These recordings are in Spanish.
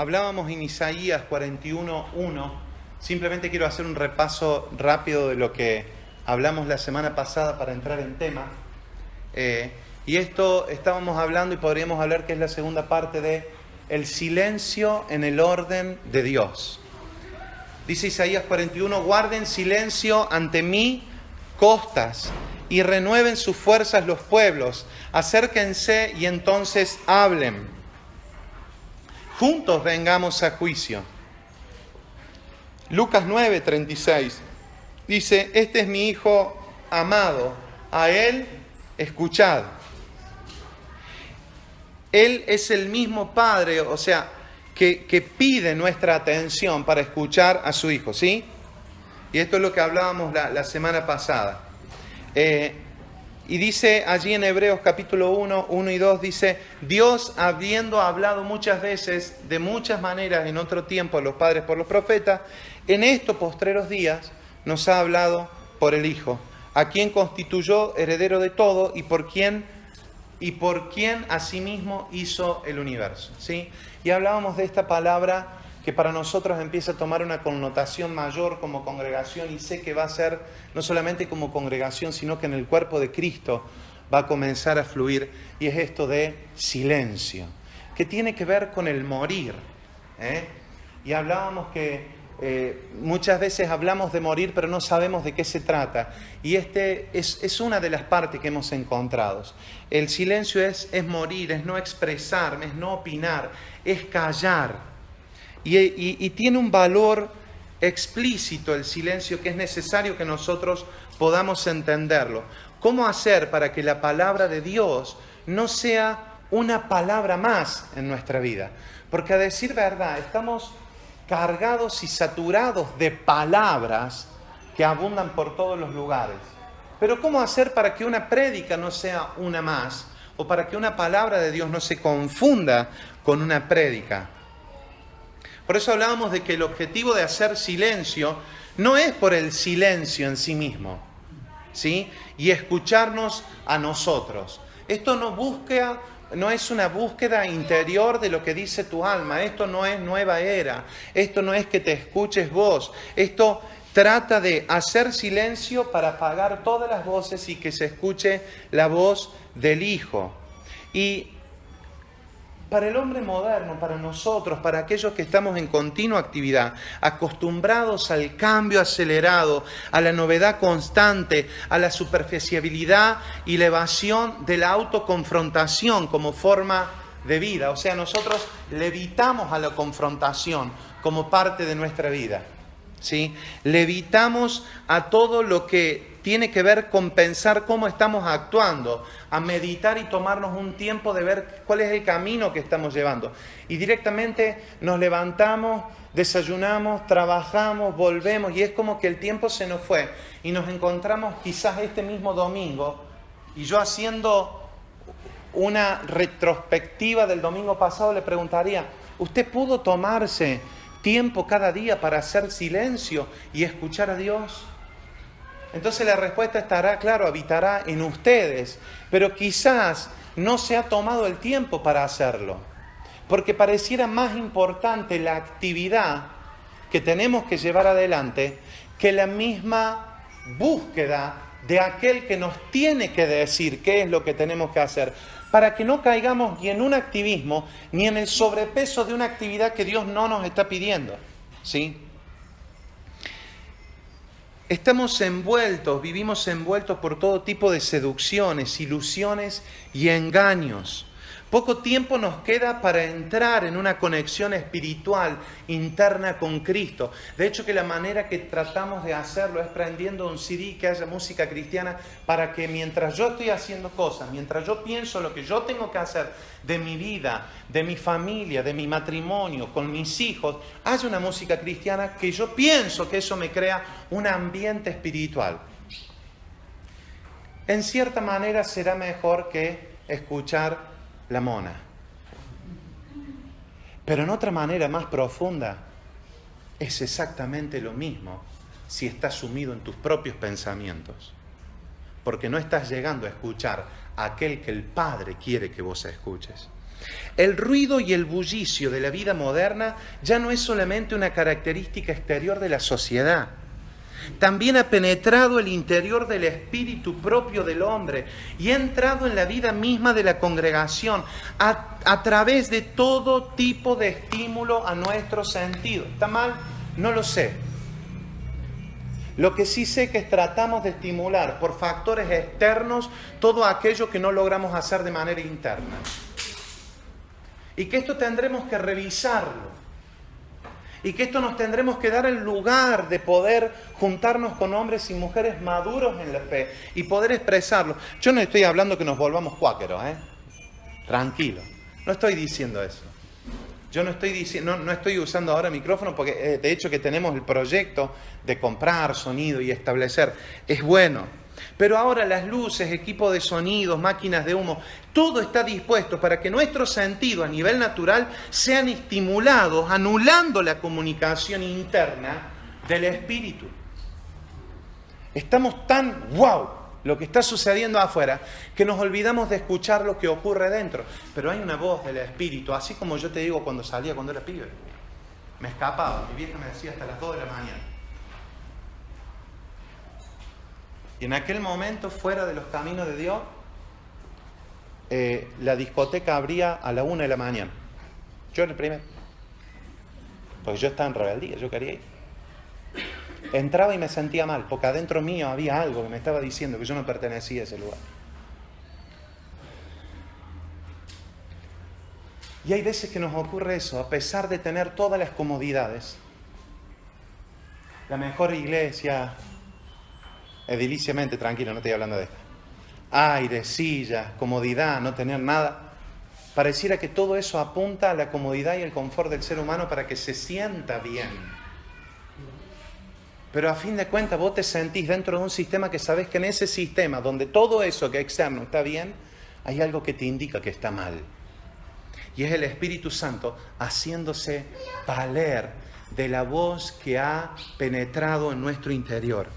Hablábamos en Isaías 41:1. Simplemente quiero hacer un repaso rápido de lo que hablamos la semana pasada para entrar en tema. Y esto estábamos hablando y podríamos hablar que es la segunda parte de el silencio en el orden de Dios. Dice Isaías 41, guarden silencio ante mí costas y renueven sus fuerzas los pueblos, acérquense y entonces hablen. Juntos vengamos a juicio. Lucas 9:36 dice, este es mi hijo amado, a él escuchad. Él es el mismo Padre, o sea, que pide nuestra atención para escuchar a su Hijo, ¿sí? Y esto es lo que hablábamos la semana pasada. Y dice allí en Hebreos capítulo 1 y 2, dice, Dios habiendo hablado muchas veces, de muchas maneras en otro tiempo a los padres por los profetas, en estos postreros días nos ha hablado por el Hijo, a quien constituyó heredero de todo y por quien asimismo hizo el universo, ¿sí? Y hablábamos de esta palabra que para nosotros empieza a tomar una connotación mayor como congregación, y sé que va a ser no solamente como congregación, sino que en el cuerpo de Cristo va a comenzar a fluir, y es esto de silencio, que tiene que ver con el morir, Y hablábamos que muchas veces hablamos de morir, pero no sabemos de qué se trata. Y es una de las partes que hemos encontrado. El silencio es morir, es no expresar, es no opinar, es callar. Y tiene un valor explícito el silencio que es necesario que nosotros podamos entenderlo. ¿Cómo hacer para que la palabra de Dios no sea una palabra más en nuestra vida? Porque a decir verdad, estamos cargados y saturados de palabras que abundan por todos los lugares. Pero ¿cómo hacer para que una prédica no sea una más? O para que una palabra de Dios no se confunda con una prédica. Por eso hablábamos de que el objetivo de hacer silencio no es por el silencio en sí mismo, ¿sí? Y escucharnos a nosotros. Esto no es una búsqueda interior de lo que dice tu alma. Esto no es nueva era. Esto no es que te escuches vos. Esto trata de hacer silencio para apagar todas las voces y que se escuche la voz del Hijo. Y para el hombre moderno, para nosotros, para aquellos que estamos en continua actividad, acostumbrados al cambio acelerado, a la novedad constante, a la superficialidad y la evasión de la autoconfrontación como forma de vida. O sea, nosotros le evitamos a la confrontación como parte de nuestra vida, ¿sí? Le evitamos a todo lo que tiene que ver con pensar cómo estamos actuando, a meditar y tomarnos un tiempo de ver cuál es el camino que estamos llevando. Y directamente nos levantamos, desayunamos, trabajamos, volvemos, y es como que el tiempo se nos fue. Y nos encontramos quizás este mismo domingo, y yo haciendo una retrospectiva del domingo pasado le preguntaría, ¿usted pudo tomarse tiempo cada día para hacer silencio y escuchar a Dios? Entonces la respuesta estará, claro, habitará en ustedes, pero quizás no se ha tomado el tiempo para hacerlo, porque pareciera más importante la actividad que tenemos que llevar adelante que la misma búsqueda de aquel que nos tiene que decir qué es lo que tenemos que hacer, para que no caigamos ni en un activismo, ni en el sobrepeso de una actividad que Dios no nos está pidiendo, ¿sí? Vivimos envueltos por todo tipo de seducciones, ilusiones y engaños. Poco tiempo nos queda para entrar en una conexión espiritual interna con Cristo. De hecho, que la manera que tratamos de hacerlo es prendiendo un CD que haya música cristiana para que mientras yo estoy haciendo cosas, mientras yo pienso lo que yo tengo que hacer de mi vida, de mi familia, de mi matrimonio, con mis hijos, haya una música cristiana que yo pienso que eso me crea un ambiente espiritual. En cierta manera será mejor que escuchar la mona. Pero en otra manera más profunda, es exactamente lo mismo si estás sumido en tus propios pensamientos. Porque no estás llegando a escuchar a aquel que el Padre quiere que vos escuches. El ruido y el bullicio de la vida moderna ya no es solamente una característica exterior de la sociedad. También ha penetrado el interior del espíritu propio del hombre y ha entrado en la vida misma de la congregación a través de todo tipo de estímulo a nuestro sentido. ¿Está mal? No lo sé. Lo que sí sé que tratamos de estimular por factores externos todo aquello que no logramos hacer de manera interna. Y que esto tendremos que revisarlo. Y que esto nos tendremos que dar el lugar de poder juntarnos con hombres y mujeres maduros en la fe y poder expresarlo. Yo no estoy hablando que nos volvamos cuáqueros, tranquilo. No estoy diciendo eso. Yo no estoy usando ahora micrófono porque de hecho que tenemos el proyecto de comprar sonido y establecer. Es bueno. Pero ahora las luces, equipo de sonidos, máquinas de humo, todo está dispuesto para que nuestros sentidos a nivel natural sean estimulados, anulando la comunicación interna del espíritu. Estamos tan wow lo que está sucediendo afuera que nos olvidamos de escuchar lo que ocurre dentro. Pero hay una voz del espíritu, así como yo te digo cuando era pibe. Me escapaba, mi vieja me decía hasta las 2 de la mañana. Y en aquel momento, fuera de los caminos de Dios, la discoteca abría a la 1 de la mañana. Yo era el primero. Porque yo estaba en rebeldía, yo quería ir. Entraba y me sentía mal, porque adentro mío había algo que me estaba diciendo que yo no pertenecía a ese lugar. Y hay veces que nos ocurre eso, a pesar de tener todas las comodidades. La mejor iglesia... ediliciamente, tranquilo, no estoy hablando de esto. Aire, sillas, comodidad, no tener nada. Pareciera que todo eso apunta a la comodidad y el confort del ser humano para que se sienta bien. Pero a fin de cuentas vos te sentís dentro de un sistema que sabés que en ese sistema, donde todo eso que es externo está bien, hay algo que te indica que está mal. Y es el Espíritu Santo haciéndose valer de la voz que ha penetrado en nuestro interior.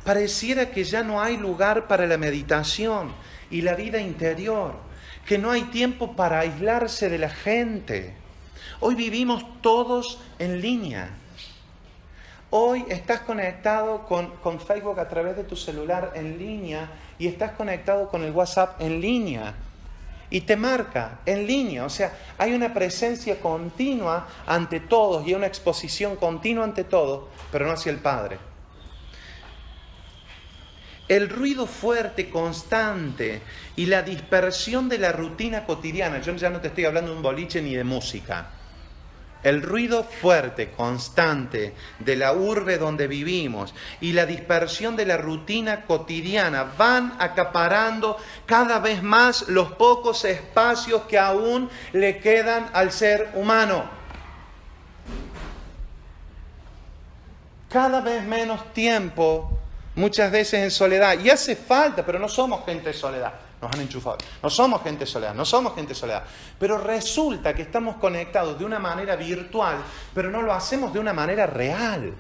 Pareciera que ya no hay lugar para la meditación y la vida interior, que no hay tiempo para aislarse de la gente. Hoy vivimos todos en línea. Hoy estás conectado con Facebook a través de tu celular en línea y estás conectado con el WhatsApp en línea. Y te marca en línea, o sea, hay una presencia continua ante todos y una exposición continua ante todos, pero no hacia el Padre. El ruido fuerte, constante y la dispersión de la rutina cotidiana. Yo ya no te estoy hablando de un boliche ni de música. El ruido fuerte, constante de la urbe donde vivimos y la dispersión de la rutina cotidiana van acaparando cada vez más los pocos espacios que aún le quedan al ser humano. Cada vez menos tiempo. Muchas veces en soledad. Y hace falta, pero no somos gente de soledad. Nos han enchufado. No somos gente de soledad. Pero resulta que estamos conectados de una manera virtual, pero no lo hacemos de una manera real.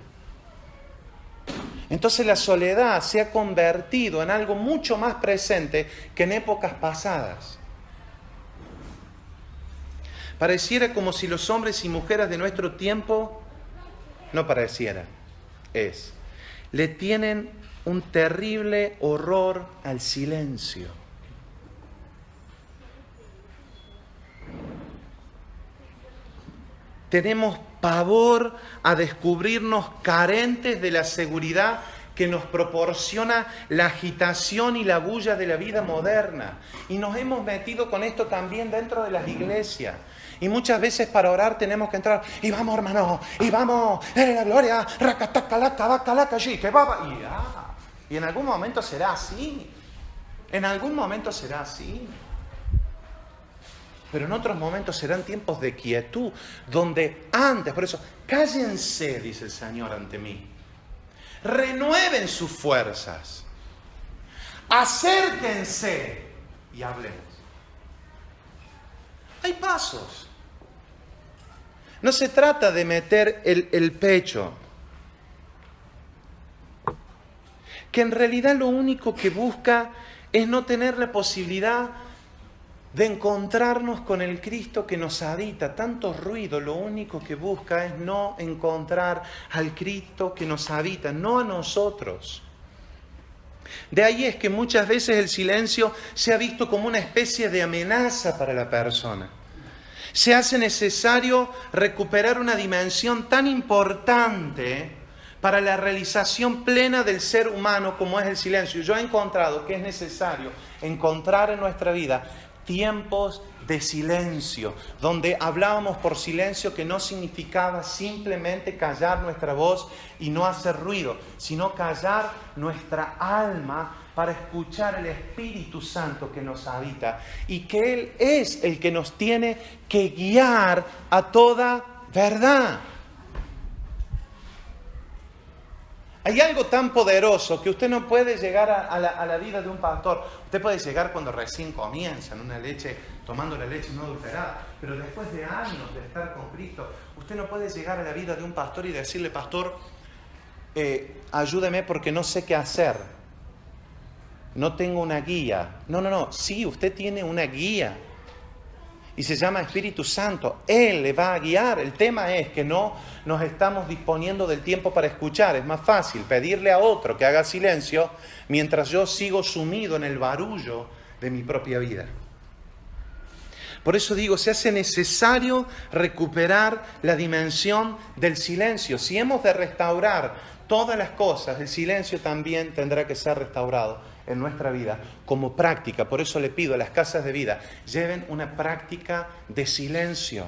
Entonces la soledad se ha convertido en algo mucho más presente que en épocas pasadas. Pareciera como si los hombres y mujeres de nuestro tiempo, no pareciera, le tienen un terrible horror al silencio. Tenemos pavor a descubrirnos carentes de la seguridad que nos proporciona la agitación y la bulla de la vida moderna. Y nos hemos metido con esto también dentro de las iglesias. Y muchas veces para orar tenemos que entrar, y vamos hermano, y vamos, la gloria, racatacalaca, bacalaca, allí, que va, y en algún momento será así. Pero en otros momentos serán tiempos de quietud, donde antes, por eso, cállense, dice el Señor ante mí. Renueven sus fuerzas. Acérquense y hablemos. Hay pasos. No se trata de meter el pecho. Que en realidad lo único que busca es no tener la posibilidad de encontrarnos con el Cristo que nos habita. Tanto ruido, lo único que busca es no encontrar al Cristo que nos habita, no a nosotros. De ahí es que muchas veces el silencio se ha visto como una especie de amenaza para la persona. Se hace necesario recuperar una dimensión tan importante para la realización plena del ser humano como es el silencio. Yo he encontrado que es necesario encontrar en nuestra vida tiempos de silencio, donde hablábamos por silencio que no significaba simplemente callar nuestra voz y no hacer ruido, sino callar nuestra alma para escuchar el Espíritu Santo que nos habita y que Él es el que nos tiene que guiar a toda verdad. Hay algo tan poderoso que usted no puede llegar a la vida de un pastor. Usted puede llegar cuando recién comienzan una leche, tomando la leche no adulterada, pero después de años de estar con Cristo, usted no puede llegar a la vida de un pastor y decirle: pastor, ayúdeme porque no sé qué hacer. No tengo una guía. No. Sí, usted tiene una guía. Y se llama Espíritu Santo. Él le va a guiar. El tema es que no nos estamos disponiendo del tiempo para escuchar. Es más fácil pedirle a otro que haga silencio mientras yo sigo sumido en el barullo de mi propia vida. Por eso digo, se hace necesario recuperar la dimensión del silencio. Si hemos de restaurar todas las cosas, el silencio también tendrá que ser restaurado en nuestra vida como práctica. Por eso le pido a las casas de vida, lleven una práctica de silencio.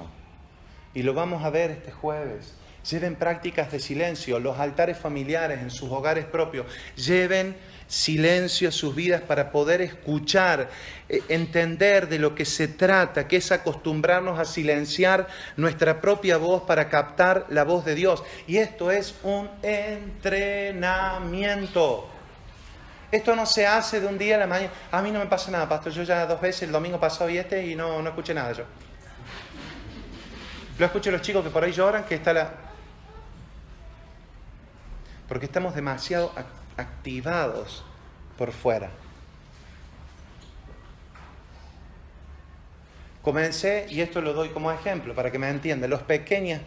Y lo vamos a ver este jueves. Lleven prácticas de silencio. Los altares familiares en sus hogares propios. Lleven silencio a sus vidas para poder escuchar, entender de lo que se trata, que es acostumbrarnos a silenciar nuestra propia voz para captar la voz de Dios. Y esto es un entrenamiento. Esto no se hace de un día a la mañana. A mí no me pasa nada, pastor. Yo ya 2 veces, el domingo pasado y y no escuché nada yo. Lo escucho a los chicos que por ahí lloran, que está porque estamos demasiado activados por fuera. Comencé, y esto lo doy como ejemplo para que me entiendan, los pequeños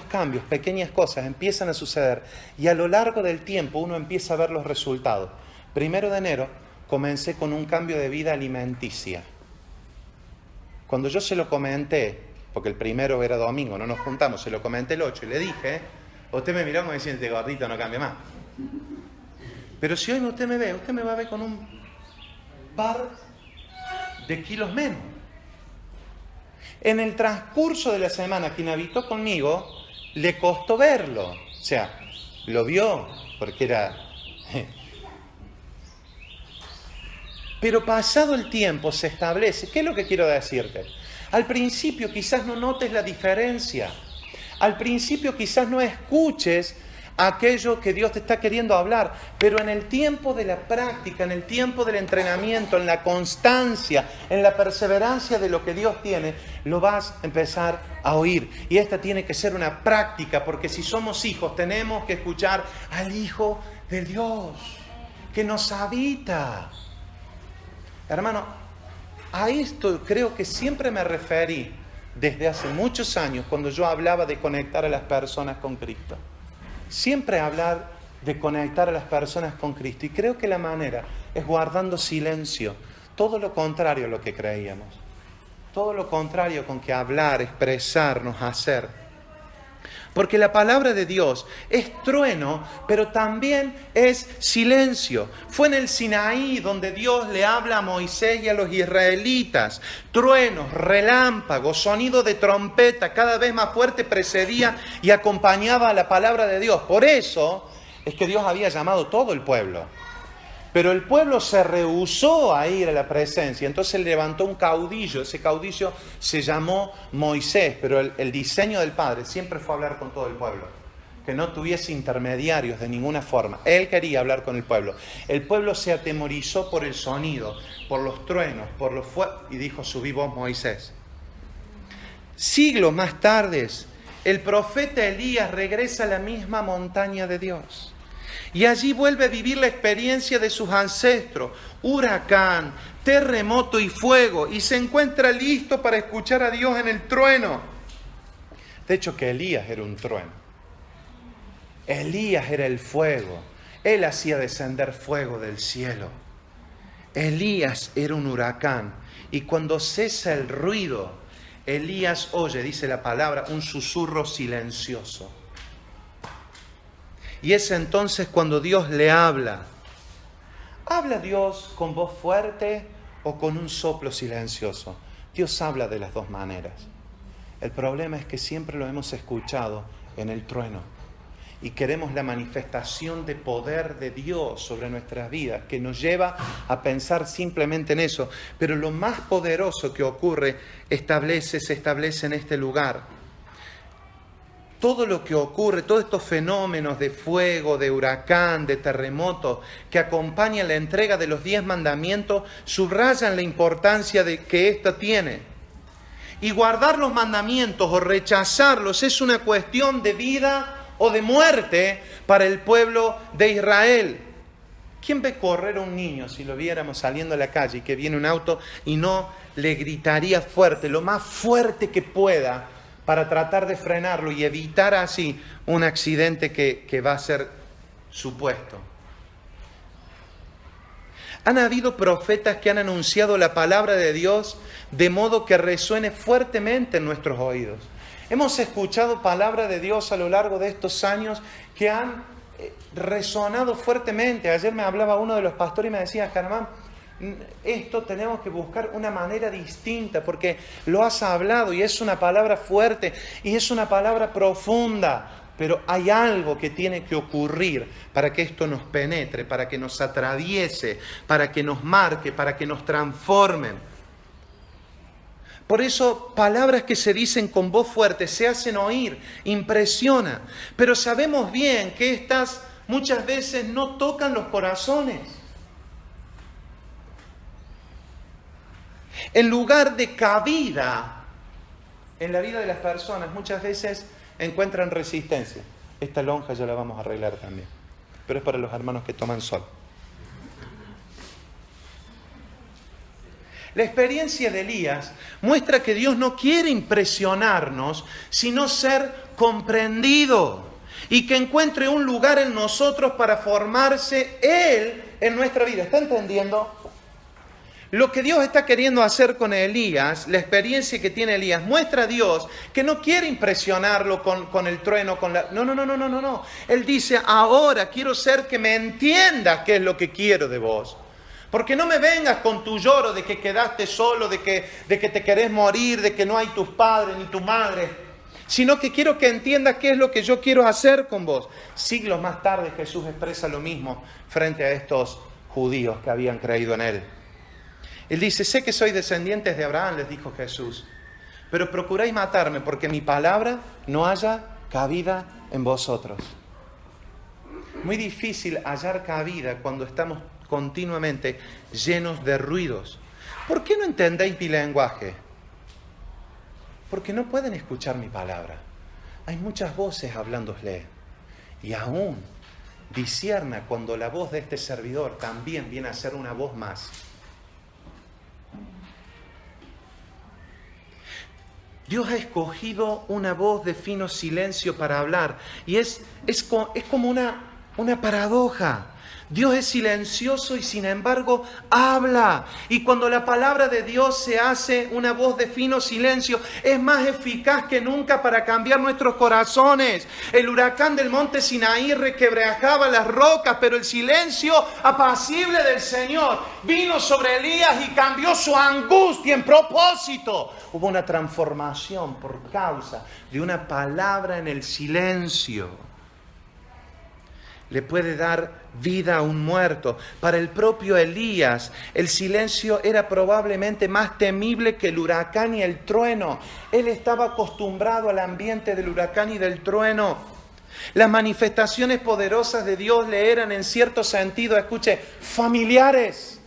cambios, pequeñas cosas empiezan a suceder y a lo largo del tiempo uno empieza a ver los resultados. 1 de enero comencé con un cambio de vida alimenticia. Cuando yo se lo comenté, porque el 1 era domingo, no nos juntamos, se lo comenté el 8 y le dije, usted me miró como diciendo: este gordito no cambia más. Pero si hoy usted me va a ver con un par de kilos menos. En el transcurso de la semana, quien habitó conmigo, le costó verlo. O sea, lo vio porque era... Pero pasado el tiempo se establece. ¿Qué es lo que quiero decirte? Al principio quizás no notes la diferencia. Al principio quizás no escuches aquello que Dios te está queriendo hablar, pero en el tiempo de la práctica, en el tiempo del entrenamiento, en la constancia, en la perseverancia de lo que Dios tiene, lo vas a empezar a oír. Y esta tiene que ser una práctica, porque si somos hijos tenemos que escuchar al Hijo de Dios, que nos habita. Hermano, a esto creo que siempre me referí desde hace muchos años cuando yo hablaba de conectar a las personas con Cristo. Siempre hablar de conectar a las personas con Cristo. Y creo que la manera es guardando silencio. Todo lo contrario a lo que creíamos. Todo lo contrario con que hablar, expresarnos, hacer. Porque la palabra de Dios es trueno, pero también es silencio. Fue en el Sinaí donde Dios le habla a Moisés y a los israelitas. Truenos, relámpagos, sonido de trompeta cada vez más fuerte precedía y acompañaba a la palabra de Dios. Por eso es que Dios había llamado todo el pueblo. Pero el pueblo se rehusó a ir a la presencia, entonces levantó un caudillo. Ese caudillo se llamó Moisés, pero el diseño del Padre siempre fue hablar con todo el pueblo, que no tuviese intermediarios de ninguna forma. Él quería hablar con el pueblo. El pueblo se atemorizó por el sonido, por los truenos, por los fuegos, y dijo: subí vos, Moisés. Siglos más tarde, el profeta Elías regresa a la misma montaña de Dios. Y allí vuelve a vivir la experiencia de sus ancestros, huracán, terremoto y fuego, y se encuentra listo para escuchar a Dios en el trueno. De hecho, que Elías era un trueno. Elías era el fuego. Él hacía descender fuego del cielo. Elías era un huracán. Y cuando cesa el ruido, Elías oye, dice la palabra, un susurro silencioso. Y es entonces cuando Dios le habla. ¿Habla Dios con voz fuerte o con un soplo silencioso? Dios habla de las dos maneras. El problema es que siempre lo hemos escuchado en el trueno. Y queremos la manifestación de poder de Dios sobre nuestras vidas, que nos lleva a pensar simplemente en eso. Pero lo más poderoso que ocurre se establece en este lugar. Todo lo que ocurre, todos estos fenómenos de fuego, de huracán, de terremoto, que acompañan la entrega de los 10 mandamientos, subrayan la importancia de que esto tiene. Y guardar los mandamientos o rechazarlos es una cuestión de vida o de muerte para el pueblo de Israel. ¿Quién ve correr a un niño si lo viéramos saliendo a la calle y que viene un auto y no le gritaría fuerte, lo más fuerte que pueda, para tratar de frenarlo y evitar así un accidente que va a ser supuesto? Han habido profetas que han anunciado la palabra de Dios de modo que resuene fuertemente en nuestros oídos. Hemos escuchado palabra de Dios a lo largo de estos años que han resonado fuertemente. Ayer me hablaba uno de los pastores y me decía: Germán, esto tenemos que buscar una manera distinta porque lo has hablado y es una palabra fuerte y es una palabra profunda, pero hay algo que tiene que ocurrir para que esto nos penetre, para que nos atraviese, para que nos marque, para que nos transformen. Por eso, palabras que se dicen con voz fuerte, se hacen oír, impresiona, pero sabemos bien que estas muchas veces no tocan los corazones. En lugar de cabida en la vida de las personas, muchas veces encuentran resistencia. Esta lonja ya la vamos a arreglar también, pero es para los hermanos que toman sol. La experiencia de Elías muestra que Dios no quiere impresionarnos, sino ser comprendido y que encuentre un lugar en nosotros para formarse Él en nuestra vida. ¿Está entendiendo? Lo que Dios está queriendo hacer con Elías, la experiencia que tiene Elías, muestra a Dios que no quiere impresionarlo con el trueno, con la... No. Él dice: ahora quiero ser que me entiendas qué es lo que quiero de vos. Porque no me vengas con tu lloro de que quedaste solo, de que te querés morir, de que no hay tus padres ni tu madre, sino que quiero que entiendas qué es lo que yo quiero hacer con vos. Siglos más tarde Jesús expresa lo mismo frente a estos judíos que habían creído en Él. Él dice: sé que sois descendientes de Abraham, les dijo Jesús, pero procuráis matarme porque mi palabra no haya cabida en vosotros. Muy difícil hallar cabida cuando estamos continuamente llenos de ruidos. ¿Por qué no entendéis mi lenguaje? Porque no pueden escuchar mi palabra. Hay muchas voces hablándosle. Y aún discierna cuando la voz de este servidor también viene a ser una voz más. Dios ha escogido una voz de fino silencio para hablar. Y es como una paradoja. Dios es silencioso y sin embargo habla. Y cuando la palabra de Dios se hace una voz de fino silencio, es más eficaz que nunca para cambiar nuestros corazones. El huracán del monte Sinaí requebrajaba las rocas, pero el silencio apacible del Señor vino sobre Elías y cambió su angustia en propósito. Hubo una transformación por causa de una palabra en el silencio. Le puede dar vida a un muerto. Para el propio Elías, el silencio era probablemente más temible que el huracán y el trueno. Él estaba acostumbrado al ambiente del huracán y del trueno. Las manifestaciones poderosas de Dios le eran en cierto sentido, escuche, familiares.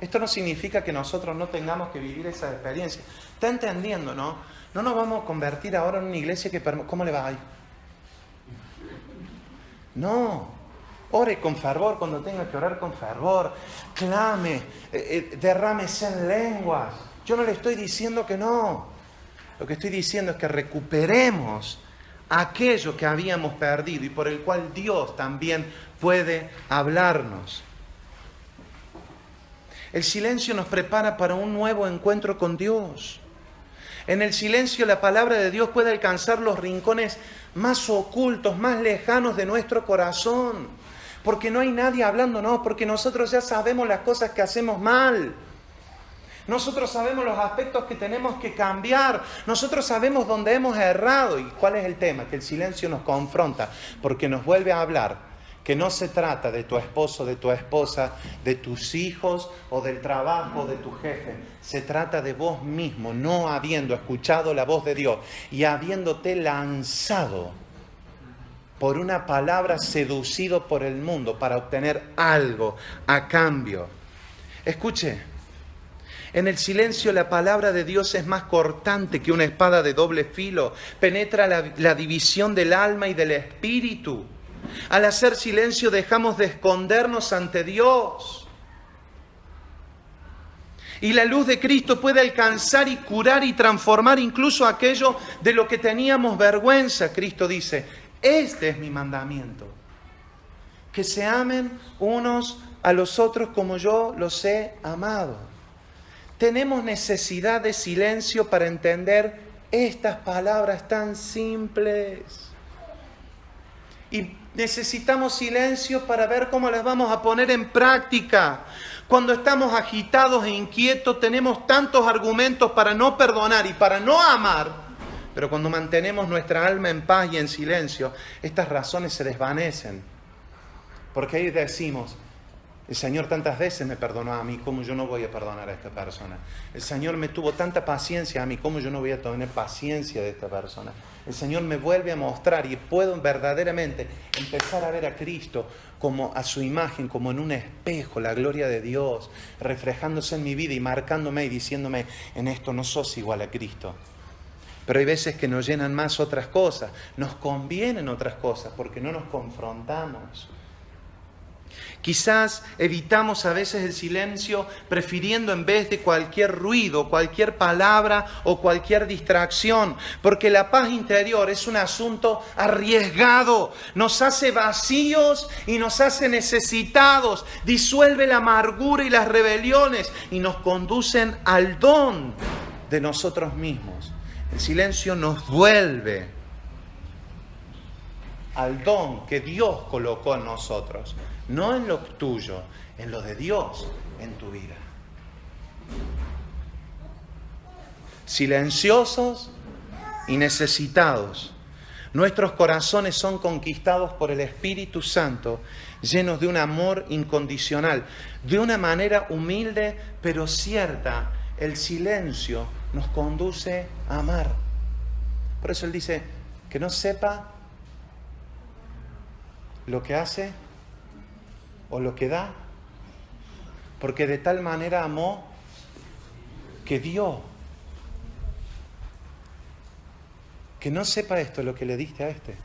Esto no significa que nosotros no tengamos que vivir esa experiencia. ¿Está entendiendo, no? No nos vamos a convertir ahora en una iglesia que... ¿Cómo le va ahí? No, ore con fervor cuando tenga que orar con fervor, clame, derrámese en lenguas. Yo no le estoy diciendo que no. Lo que estoy diciendo es que recuperemos aquello que habíamos perdido y por el cual Dios también puede hablarnos. El silencio nos prepara para un nuevo encuentro con Dios. En el silencio la palabra de Dios puede alcanzar los rincones más ocultos, más lejanos de nuestro corazón. Porque no hay nadie hablándonos, porque nosotros ya sabemos las cosas que hacemos mal. Nosotros sabemos los aspectos que tenemos que cambiar. Nosotros sabemos dónde hemos errado. ¿Y cuál es el tema? Que el silencio nos confronta, porque nos vuelve a hablar. Que no se trata de tu esposo, de tu esposa, de tus hijos o del trabajo de tu jefe. Se trata de vos mismo, no habiendo escuchado la voz de Dios y habiéndote lanzado por una palabra, seducido por el mundo para obtener algo a cambio. Escuche, en el silencio la palabra de Dios es más cortante que una espada de doble filo. Penetra la división del alma y del espíritu. Al hacer silencio dejamos de escondernos ante Dios. Y la luz de Cristo puede alcanzar y curar y transformar incluso aquello de lo que teníamos vergüenza. Cristo dice, este es mi mandamiento, que se amen unos a los otros como yo los he amado. Tenemos necesidad de silencio para entender estas palabras tan simples. Y necesitamos silencio para ver cómo las vamos a poner en práctica. Cuando estamos agitados e inquietos, tenemos tantos argumentos para no perdonar y para no amar. Pero cuando mantenemos nuestra alma en paz y en silencio, estas razones se desvanecen. Porque ahí decimos, el Señor tantas veces me perdonó a mí, ¿cómo yo no voy a perdonar a esta persona? El Señor me tuvo tanta paciencia a mí, ¿cómo yo no voy a tener paciencia de esta persona? El Señor me vuelve a mostrar y puedo verdaderamente empezar a ver a Cristo como a su imagen, como en un espejo, la gloria de Dios, reflejándose en mi vida y marcándome y diciéndome, en esto no sos igual a Cristo. Pero hay veces que nos llenan más otras cosas, nos convienen otras cosas porque no nos confrontamos. Quizás evitamos a veces el silencio prefiriendo en vez de cualquier ruido, cualquier palabra o cualquier distracción, porque la paz interior es un asunto arriesgado, nos hace vacíos y nos hace necesitados, disuelve la amargura y las rebeliones y nos conducen al don de nosotros mismos. El silencio nos vuelve al don que Dios colocó en nosotros. No en lo tuyo, en lo de Dios en tu vida. Silenciosos y necesitados. Nuestros corazones son conquistados por el Espíritu Santo, llenos de un amor incondicional. De una manera humilde pero cierta, el silencio nos conduce a amar. Por eso Él dice, que no sepa lo que hace o lo que da, porque de tal manera amó que dio. Que no sepa esto lo que le diste a este.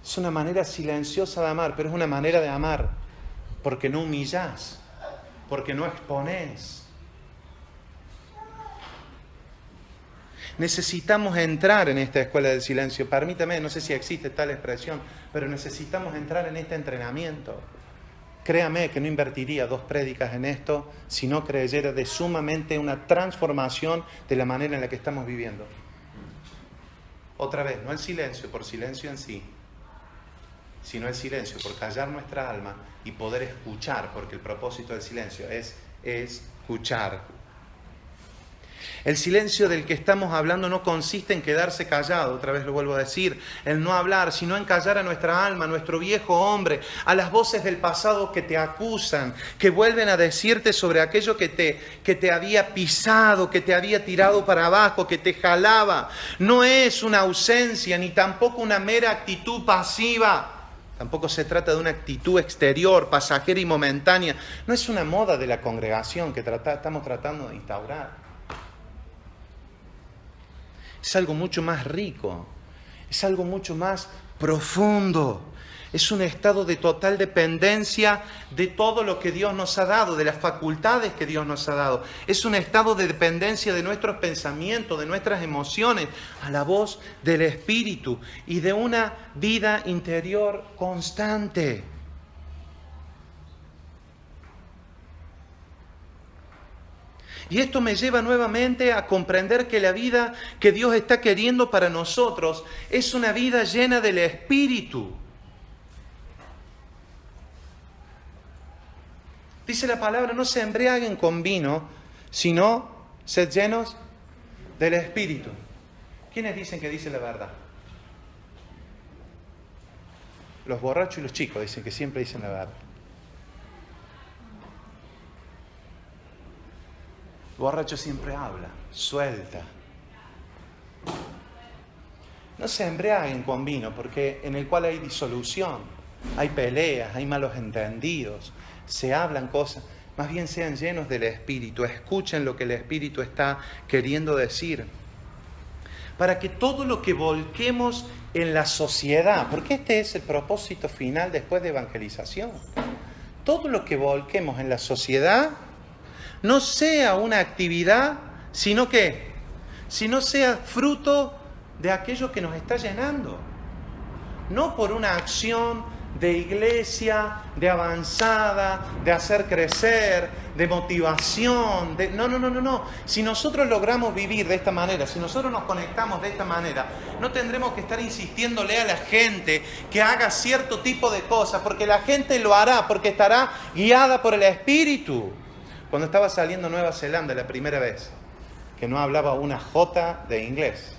Es una manera silenciosa de amar, pero es una manera de amar porque no humillás, porque no exponés. Necesitamos entrar en esta escuela del silencio. Permítame, no sé si existe tal expresión, pero necesitamos entrar en este entrenamiento. Créame que no invertiría 2 prédicas en esto si no creyera de sumamente una transformación de la manera en la que estamos viviendo. Otra vez, no el silencio por silencio en sí, sino el silencio por callar nuestra alma y poder escuchar, porque el propósito del silencio es escuchar. El silencio del que estamos hablando no consiste en quedarse callado, otra vez lo vuelvo a decir, el no hablar, sino en callar a nuestra alma, a nuestro viejo hombre, a las voces del pasado que te acusan, que vuelven a decirte sobre aquello que te había pisado, que te había tirado para abajo, que te jalaba. No es una ausencia, ni tampoco una mera actitud pasiva. Tampoco se trata de una actitud exterior, pasajera y momentánea. No es una moda de la congregación que estamos tratando de instaurar. Es algo mucho más rico, es algo mucho más profundo. Es un estado de total dependencia de todo lo que Dios nos ha dado, de las facultades que Dios nos ha dado. Es un estado de dependencia de nuestros pensamientos, de nuestras emociones, a la voz del Espíritu y de una vida interior constante. Y esto me lleva nuevamente a comprender que la vida que Dios está queriendo para nosotros es una vida llena del Espíritu. Dice la palabra, no se embriaguen con vino, sino sed llenos del Espíritu. ¿Quiénes dicen que dice la verdad? Los borrachos y los chicos dicen que siempre dicen la verdad. El borracho siempre habla, suelta. No se embriaguen con vino, porque en el cual hay disolución, hay peleas, hay malos entendidos, se hablan cosas. Más bien sean llenos del Espíritu, escuchen lo que el Espíritu está queriendo decir. Para que todo lo que volquemos en la sociedad, porque este es el propósito final después de evangelización, todo lo que volquemos en la sociedad no sea una actividad, sino que, sino sea fruto de aquello que nos está llenando. No por una acción de iglesia, de avanzada, de hacer crecer, de motivación. No. Si nosotros logramos vivir de esta manera, si nosotros nos conectamos de esta manera, no tendremos que estar insistiéndole a la gente que haga cierto tipo de cosas, porque la gente lo hará, porque estará guiada por el Espíritu. Cuando estaba saliendo a Nueva Zelanda la primera vez, que no hablaba una jota de inglés,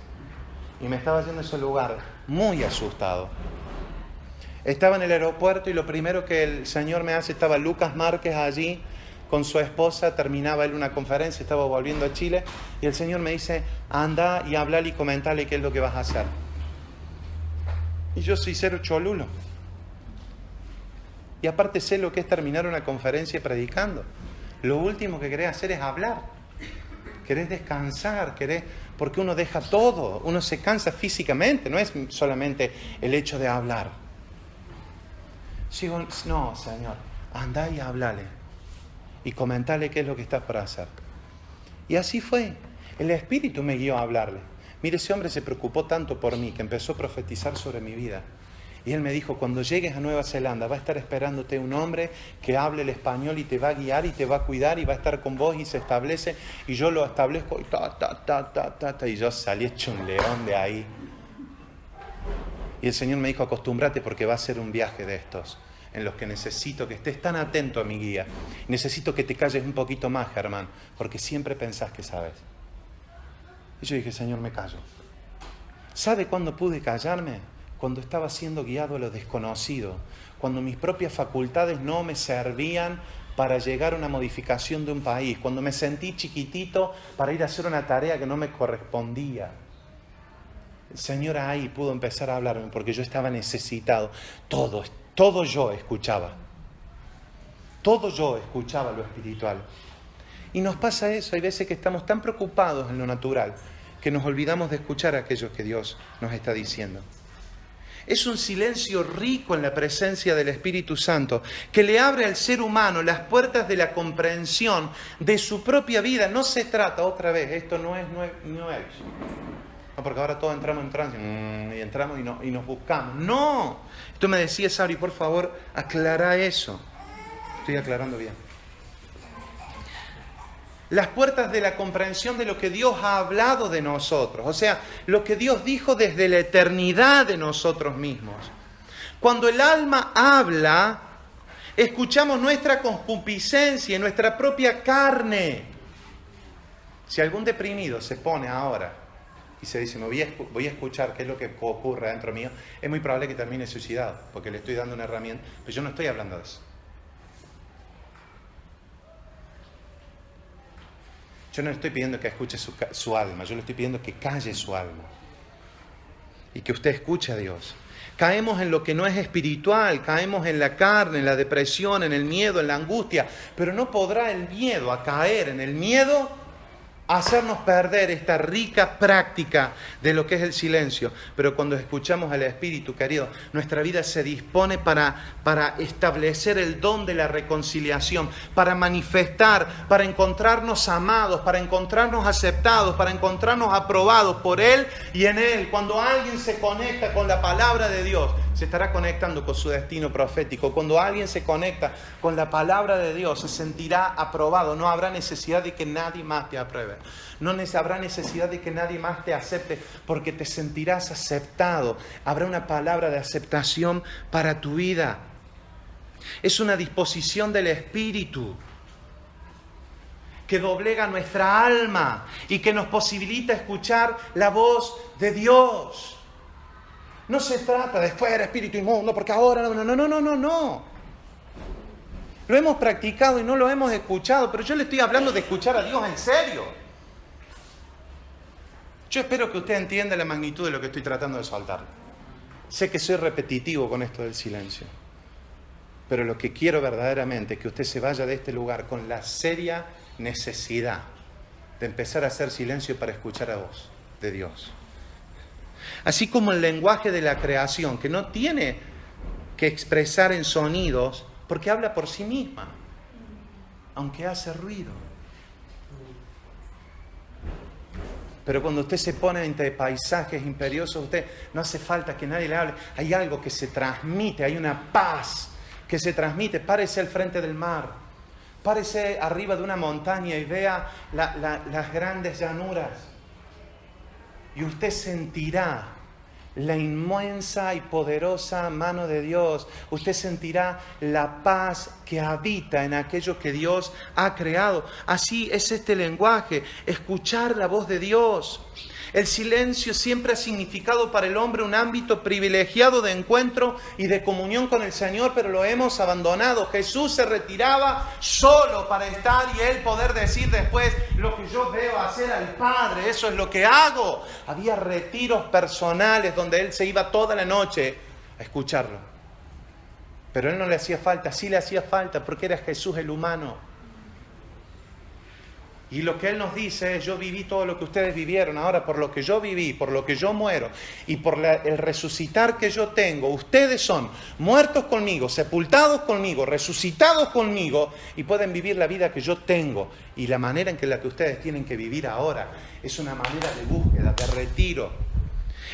y me estaba yendo a ese lugar muy asustado. Estaba en el aeropuerto y lo primero que el Señor me hace, estaba Lucas Márquez allí con su esposa, terminaba él una conferencia, estaba volviendo a Chile, y el Señor me dice, anda y háblale y comentale qué es lo que vas a hacer. Y yo soy cero cholulo. Y aparte sé lo que es terminar una conferencia predicando. Lo último que querés hacer es hablar. Querés descansar, porque uno deja todo, uno se cansa físicamente, no es solamente el hecho de hablar. Digo, no, Señor, andá y háblale y comentale qué es lo que estás por hacer. Y así fue. El Espíritu me guió a hablarle. Mire, ese hombre se preocupó tanto por mí que empezó a profetizar sobre mi vida. Y él me dijo, cuando llegues a Nueva Zelanda va a estar esperándote un hombre que hable el español y te va a guiar y te va a cuidar y va a estar con vos y se establece. Y yo lo establezco y y yo salí hecho un león de ahí. Y el Señor me dijo, acostúmbrate porque va a ser un viaje de estos, en los que necesito que estés tan atento a mi guía. Necesito que te calles un poquito más, Germán, porque siempre pensás que sabes. Y yo dije, Señor, me callo. ¿Sabe cuándo pude callarme? Cuando estaba siendo guiado a lo desconocido, cuando mis propias facultades no me servían para llegar a una modificación de un país, cuando me sentí chiquitito para ir a hacer una tarea que no me correspondía. El Señor ahí pudo empezar a hablarme porque yo estaba necesitado. Todo yo escuchaba. Todo yo escuchaba lo espiritual. Y nos pasa eso, hay veces que estamos tan preocupados en lo natural que nos olvidamos de escuchar a aquello que Dios nos está diciendo. Es un silencio rico en la presencia del Espíritu Santo que le abre al ser humano las puertas de la comprensión de su propia vida. No se trata, otra vez, esto no es. No, porque ahora todos entramos en trance y entramos y nos buscamos. No, tú me decías, Sabri, por favor, aclara eso. Estoy aclarando bien. Las puertas de la comprensión de lo que Dios ha hablado de nosotros, o sea, lo que Dios dijo desde la eternidad de nosotros mismos. Cuando el alma habla, escuchamos nuestra concupiscencia y nuestra propia carne. Si algún deprimido se pone ahora y se dice, voy a escuchar qué es lo que ocurre dentro mío, es muy probable que termine suicidado, porque le estoy dando una herramienta, pero yo no estoy hablando de eso. Yo no le estoy pidiendo que escuche su alma, yo le estoy pidiendo que calle su alma y que usted escuche a Dios. Caemos en lo que no es espiritual, caemos en la carne, en la depresión, en el miedo, en la angustia, pero no podrá el miedo a caer en el miedo hacernos perder esta rica práctica de lo que es el silencio. Pero cuando escuchamos al Espíritu, querido, nuestra vida se dispone para establecer el don de la reconciliación, para manifestar, para encontrarnos amados, para encontrarnos aceptados, para encontrarnos aprobados por Él y en Él. Cuando alguien se conecta con la palabra de Dios, se estará conectando con su destino profético. Cuando alguien se conecta con la palabra de Dios, se sentirá aprobado. No habrá necesidad de que nadie más te apruebe. No habrá necesidad de que nadie más te acepte, porque te sentirás aceptado. Habrá una palabra de aceptación para tu vida. Es una disposición del Espíritu que doblega nuestra alma y que nos posibilita escuchar la voz de Dios. No se trata de fuera espíritu inmundo, porque ahora no. Lo hemos practicado y no lo hemos escuchado, pero yo le estoy hablando de escuchar a Dios en serio. Yo espero que usted entienda la magnitud de lo que estoy tratando de soltar. Sé que soy repetitivo con esto del silencio, pero lo que quiero verdaderamente es que usted se vaya de este lugar con la seria necesidad de empezar a hacer silencio para escuchar a voz de Dios. Así como el lenguaje de la creación, que no tiene que expresar en sonidos, porque habla por sí misma, aunque hace ruido. Pero cuando usted se pone entre paisajes imperiosos, usted no hace falta que nadie le hable. Hay algo que se transmite, hay una paz que se transmite. Párese al frente del mar, párese arriba de una montaña y vea las grandes llanuras. Y usted sentirá la inmensa y poderosa mano de Dios. Usted sentirá la paz que habita en aquello que Dios ha creado. Así es este lenguaje, escuchar la voz de Dios. El silencio siempre ha significado para el hombre un ámbito privilegiado de encuentro y de comunión con el Señor, pero lo hemos abandonado. Jesús se retiraba solo para estar y Él poder decir después: lo que yo veo hacer al Padre, eso es lo que hago. Había retiros personales donde Él se iba toda la noche a escucharlo. Pero Él no le hacía falta, sí le hacía falta, porque era Jesús el humano. Y lo que Él nos dice es: yo viví todo lo que ustedes vivieron, ahora por lo que yo viví, por lo que yo muero y por el resucitar que yo tengo, ustedes son muertos conmigo, sepultados conmigo, resucitados conmigo y pueden vivir la vida que yo tengo. Y la manera en que la que ustedes tienen que vivir ahora es una manera de búsqueda, de retiro.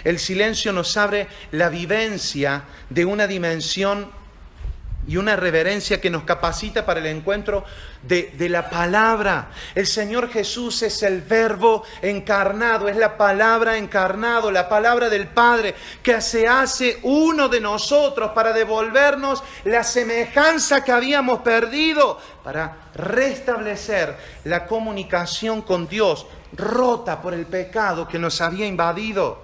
El silencio nos abre la vivencia de una dimensión y una reverencia que nos capacita para el encuentro de la palabra. El Señor Jesús es el Verbo encarnado, es la palabra encarnado, la palabra del Padre que se hace uno de nosotros para devolvernos la semejanza que habíamos perdido, para restablecer la comunicación con Dios rota por el pecado que nos había invadido.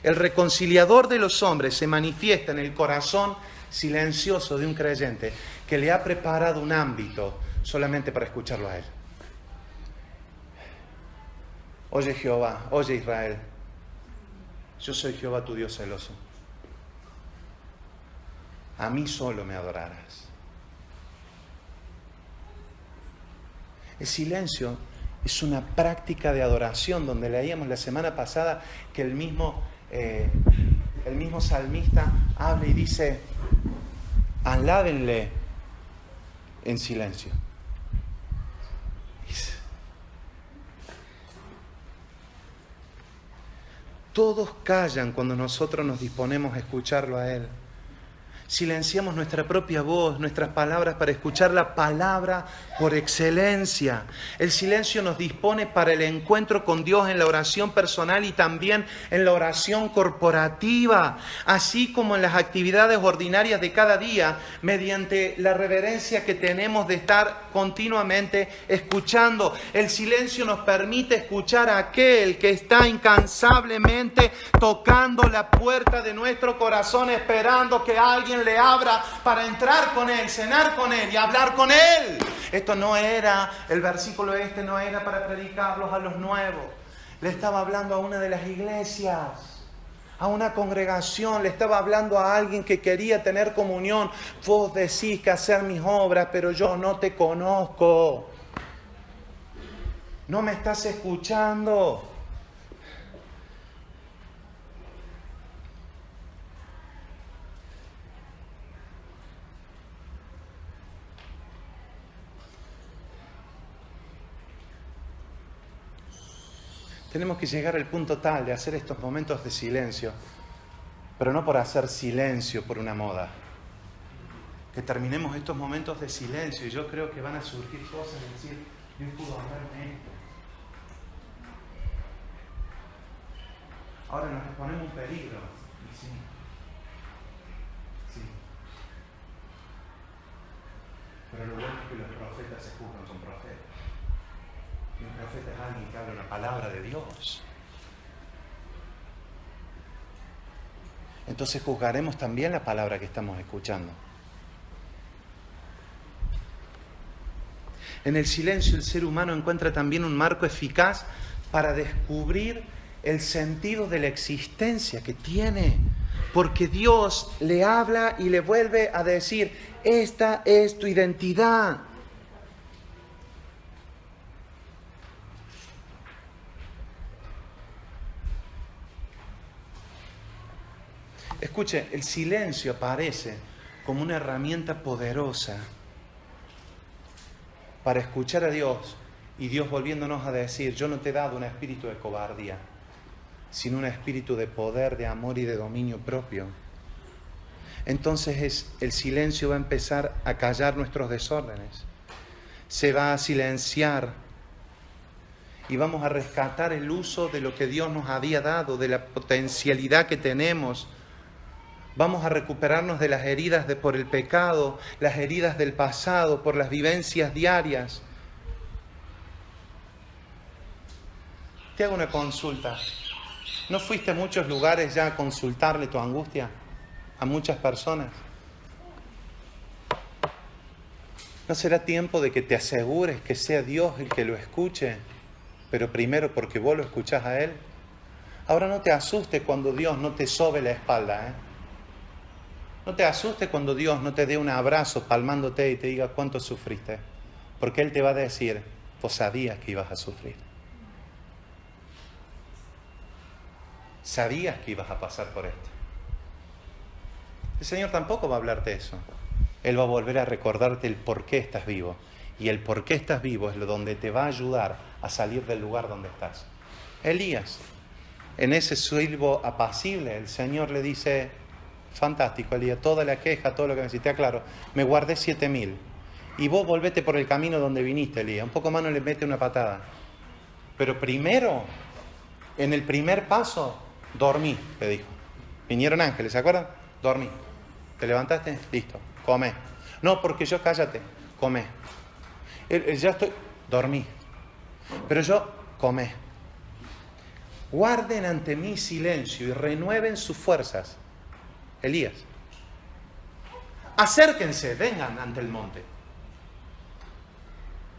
El reconciliador de los hombres se manifiesta en el corazón silencioso de un creyente que le ha preparado un ámbito solamente para escucharlo a Él. Oye Jehová, oye Israel, yo soy Jehová tu Dios celoso. A mí solo me adorarás. El silencio es una práctica de adoración, donde leíamos la semana pasada que el mismo salmista habla y dice: alábenle en silencio. Todos callan cuando nosotros nos disponemos a escucharlo a Él. Silenciamos nuestra propia voz, nuestras palabras, para escuchar la palabra por excelencia. El silencio nos dispone para el encuentro con Dios en la oración personal y también en la oración corporativa, así como en las actividades ordinarias de cada día, mediante la reverencia que tenemos de estar continuamente escuchando. El silencio nos permite escuchar a aquel que está incansablemente tocando la puerta de nuestro corazón, esperando que alguien le abra para entrar con Él, cenar con Él y hablar con Él. Esto no era, el versículo no era para predicarlos a los nuevos. Le estaba hablando a una de las iglesias, a una congregación, le estaba hablando a alguien que quería tener comunión. Vos decís que hacer mis obras, pero yo no te conozco. No me estás escuchando. Tenemos que llegar al punto tal de hacer estos momentos de silencio, pero no por hacer silencio por una moda. Que terminemos estos momentos de silencio y yo creo que van a surgir cosas y decir, Dios pudo hablarme esto. Ahora nos exponemos un peligro. Y sí. Pero lo bueno es que los profetas se juzgan con profetas. Y un profeta es alguien que habla una palabra de Dios. Entonces juzgaremos también la palabra que estamos escuchando. En el silencio el ser humano encuentra también un marco eficaz para descubrir el sentido de la existencia que tiene. Porque Dios le habla y le vuelve a decir, esta es tu identidad. Escuche, el silencio aparece como una herramienta poderosa para escuchar a Dios y Dios volviéndonos a decir, yo no te he dado un espíritu de cobardía, sino un espíritu de poder, de amor y de dominio propio. Entonces el silencio va a empezar a callar nuestros desórdenes, se va a silenciar y vamos a rescatar el uso de lo que Dios nos había dado, de la potencialidad que tenemos. Vamos a recuperarnos de las heridas por el pecado, las heridas del pasado, por las vivencias diarias. Te hago una consulta. ¿No fuiste a muchos lugares ya a consultarle tu angustia a muchas personas? ¿No será tiempo de que te asegures que sea Dios el que lo escuche? Pero primero porque vos lo escuchás a Él. Ahora no te asustes cuando Dios no te sobe la espalda, No te asustes cuando Dios no te dé un abrazo palmándote y te diga cuánto sufriste. Porque Él te va a decir, vos sabías que ibas a sufrir. Sabías que ibas a pasar por esto. El Señor tampoco va a hablarte eso. Él va a volver a recordarte el por qué estás vivo. Y el por qué estás vivo es lo donde te va a ayudar a salir del lugar donde estás. Elías, en ese silbo apacible, el Señor le dice, fantástico, Elías, toda la queja, todo lo que necesité, claro, me guardé 7.000. Y vos volvete por el camino donde viniste, Elías. Un poco más no le mete una patada. Pero primero, en el primer paso, dormí, le dijo. Vinieron ángeles, ¿se acuerdan? Dormí. ¿Te levantaste? Listo, come. No, porque yo, cállate, come. Ya estoy, dormí. Pero yo, come. Guarden ante mí silencio y renueven sus fuerzas. Elías. Acérquense, vengan ante el monte.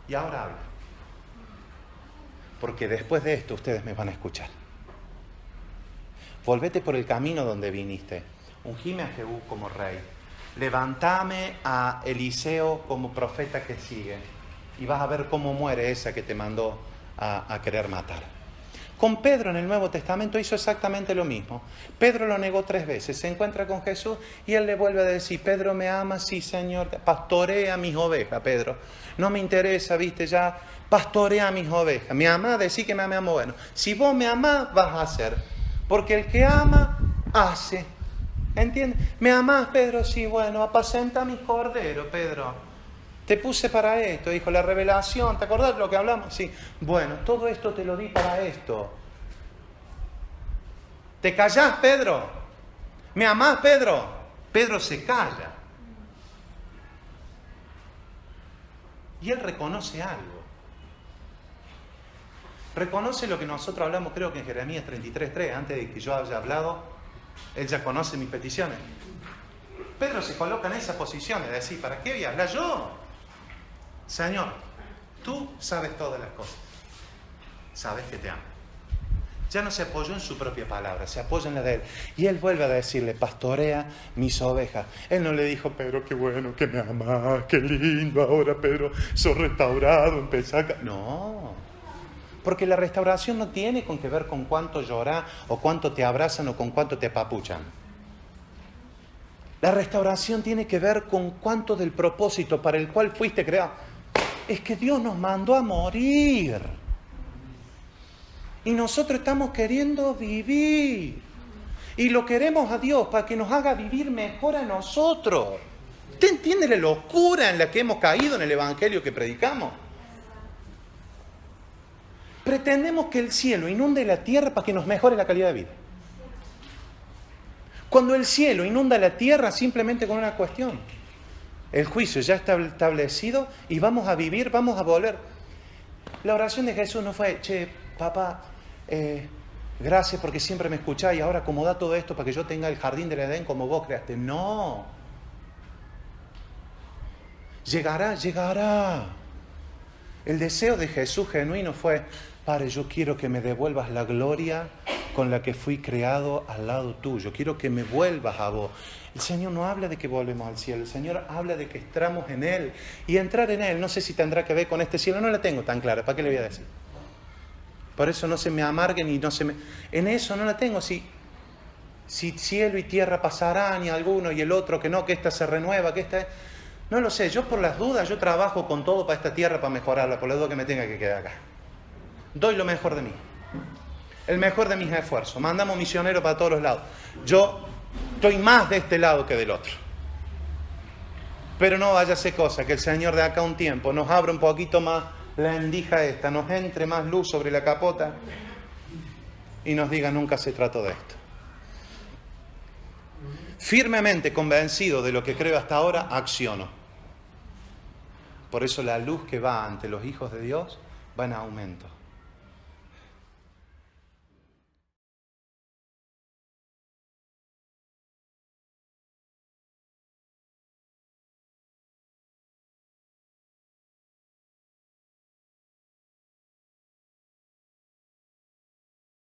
Y ahora habla. Porque después de esto ustedes me van a escuchar. Volvete por el camino donde viniste. Ungime a Jehú como rey. Levantame a Eliseo como profeta que sigue. Y vas a ver cómo muere esa que te mandó a querer matar. Con Pedro en el Nuevo Testamento hizo exactamente lo mismo. Pedro lo negó 3 veces. Se encuentra con Jesús y él le vuelve a decir, Pedro, ¿me amas? Sí, Señor. Pastorea mis ovejas, Pedro. No me interesa, viste, ya. Pastorea mis ovejas. ¿Me amás? Decí que me amás. Bueno, si vos me amás, vas a hacer. Porque el que ama, hace. ¿Entiendes? ¿Me amás, Pedro? Sí, bueno, apacenta mis corderos, Pedro. Te puse para esto, dijo, la revelación, ¿te acordás de lo que hablamos? Sí. Bueno, todo esto te lo di para esto. ¿Te callás, Pedro? ¿Me amás, Pedro? Pedro se calla. Y él reconoce algo. Reconoce lo que nosotros hablamos, creo que en Jeremías 33:3, antes de que yo haya hablado, él ya conoce mis peticiones. Pedro se coloca en esa posición de decir, ¿para qué voy a hablar yo? Señor, tú sabes todas las cosas. Sabes que te amo. Ya no se apoyó en su propia palabra, se apoya en la de él. Y él vuelve a decirle, pastorea mis ovejas. Él no le dijo, Pedro, qué bueno que me amas, qué lindo ahora, Pedro, sos restaurado, empezá acá. No. Porque la restauración no tiene que ver con cuánto llorás o cuánto te abrazan o con cuánto te apapuchan. La restauración tiene que ver con cuánto del propósito para el cual fuiste creado. Es que Dios nos mandó a morir. Y nosotros estamos queriendo vivir. Y lo queremos a Dios para que nos haga vivir mejor a nosotros. ¿Usted entiende la locura en la que hemos caído en el evangelio que predicamos? Pretendemos que el cielo inunde la tierra para que nos mejore la calidad de vida. Cuando el cielo inunda la tierra simplemente con una cuestión. El juicio ya está establecido y vamos a vivir, vamos a volver. La oración de Jesús no fue, che, papá, gracias porque siempre me escuchás y ahora acomoda todo esto para que yo tenga el jardín del Edén como vos creaste. No. Llegará, llegará. El deseo de Jesús genuino fue, Padre, yo quiero que me devuelvas la gloria con la que fui creado al lado tuyo. Quiero que me vuelvas a vos. El Señor no habla de que volvemos al cielo. El Señor habla de que entramos en Él. Y entrar en Él, no sé si tendrá que ver con este cielo. No la tengo tan clara. ¿Para qué le voy a decir? Por eso no se me amarguen y no se me... En eso no la tengo. Si cielo y tierra pasarán y alguno y el otro que no, que esta se renueva, que esta... No lo sé. Yo por las dudas, yo trabajo con todo para esta tierra, para mejorarla, por las dudas que me tenga que quedar acá. Doy lo mejor de mí. El mejor de mis esfuerzos. Mandamos misioneros para todos los lados. Yo estoy más de este lado que del otro. Pero no vaya a ser cosa que el Señor de acá un tiempo nos abra un poquito más la endija esta, nos entre más luz sobre la capota y nos diga nunca se trató de esto. Firmemente convencido de lo que creo hasta ahora, acciono. Por eso la luz que va ante los hijos de Dios va en aumento.